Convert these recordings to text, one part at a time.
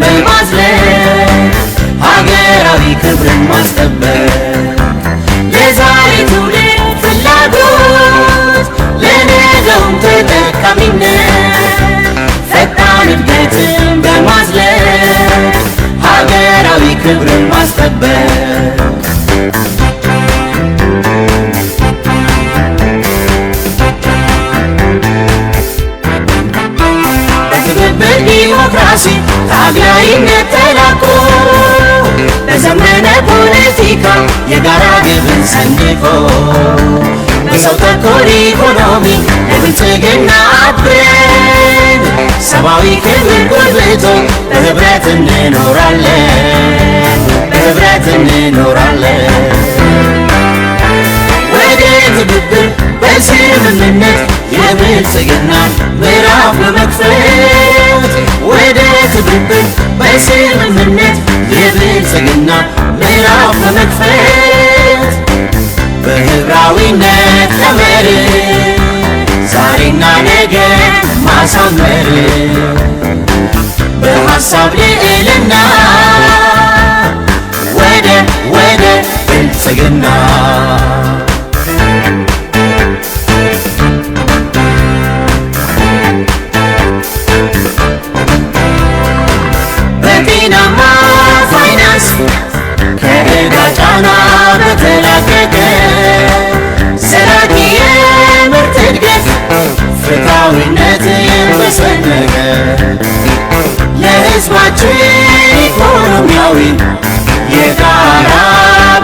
በማዝለቅ ሀገራዊ ክብርን ማስጠበቅ ለዛሬ ትውልድ ፍላጎት ለነገውም ተጠቃሚነት ፈጣን እድገትን በማዝለቅ ሀገራዊ ክብርን ማስጠበቅ በትብብር ዲሞክራሲ ታግላይነት ተላቆ በዘመነ ፖለቲካ የጋራ ግብን ሰንቆ በሰው ተኮር ኢኮኖሚ ለብልጽግና አብረን ሰብአዊ ክብር ጎልብቶ በህብረት እንኖራለን በህብረት እንኖራለን ወደ ትብብር በስምምነት የብልጽግና ምዕራፍ በመክፈት ወደ ትብብር በስምምነት የብልጽግና ምዕራፍ በመክፈት በህብራዊነት ቀመር ዛሬና ነገ ማሳመር በሐሳብ ልዕልና ወደ ብልጽግና በጤናማ ፋይናንስ ከዕዳ ጫና በተላቀቀ ዘላቂ የምርት እድገት ፍትሃዊነት በሰነቀ ለሕዝባችን ኢኮኖሚያዊ የጋራ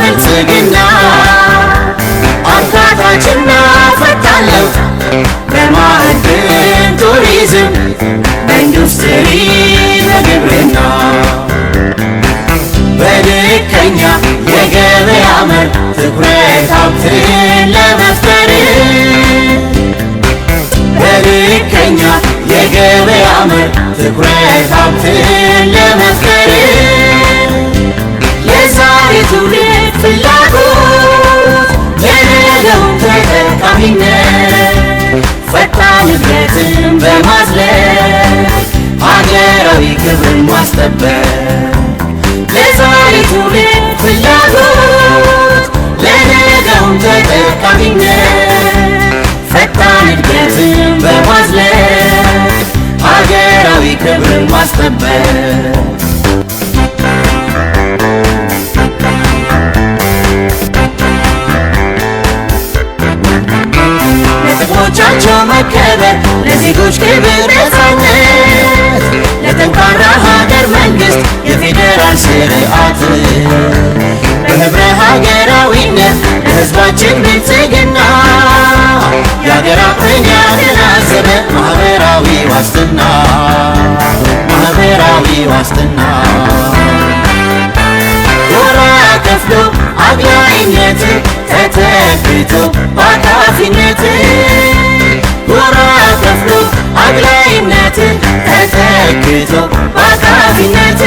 ብልጽግና አካታችና ፈጣን ለውጥ በማዕድን ቱሪዝም በኢንዱስትሪ በግብርና በልከኛ የገበያ መር ትኩረት ሀብትን ለመፍጠር በልከኛ የገበያ መር ትኩረት ሀብትን ለመፍጠር የዛሬ ትውልድ ፍላጎት ለነገውም ተጠቃሚነት ፈጣን እድገትን በማዝለቅ ሀገራዊ ክብርን ማስጠበቅ ለዛሬ ትውልድ ፍላጎት ለነገውም ተጠቃሚነት ፈጣን እድገትን በማዝለቅ ሀገራዊ ክብርን ማስጠበቅ ለጥቅሞቻቸው መከበር ለዜጎች ክብር ነፃነት ለጠንካራ ሀገር መንግስት የፌዴራል ስርዓት በህብረ ሀገራዊነት ለህዝባችን ብልጽግና የሀገር አቅምን ያገናዘበ ማህበራዊ ዋስትና ጎራ ከፍሎ አግላይነት ተተክቶ በአካፊነት ጎራ ከፍሎ አግላይነት ተተክቶ በአካፊነት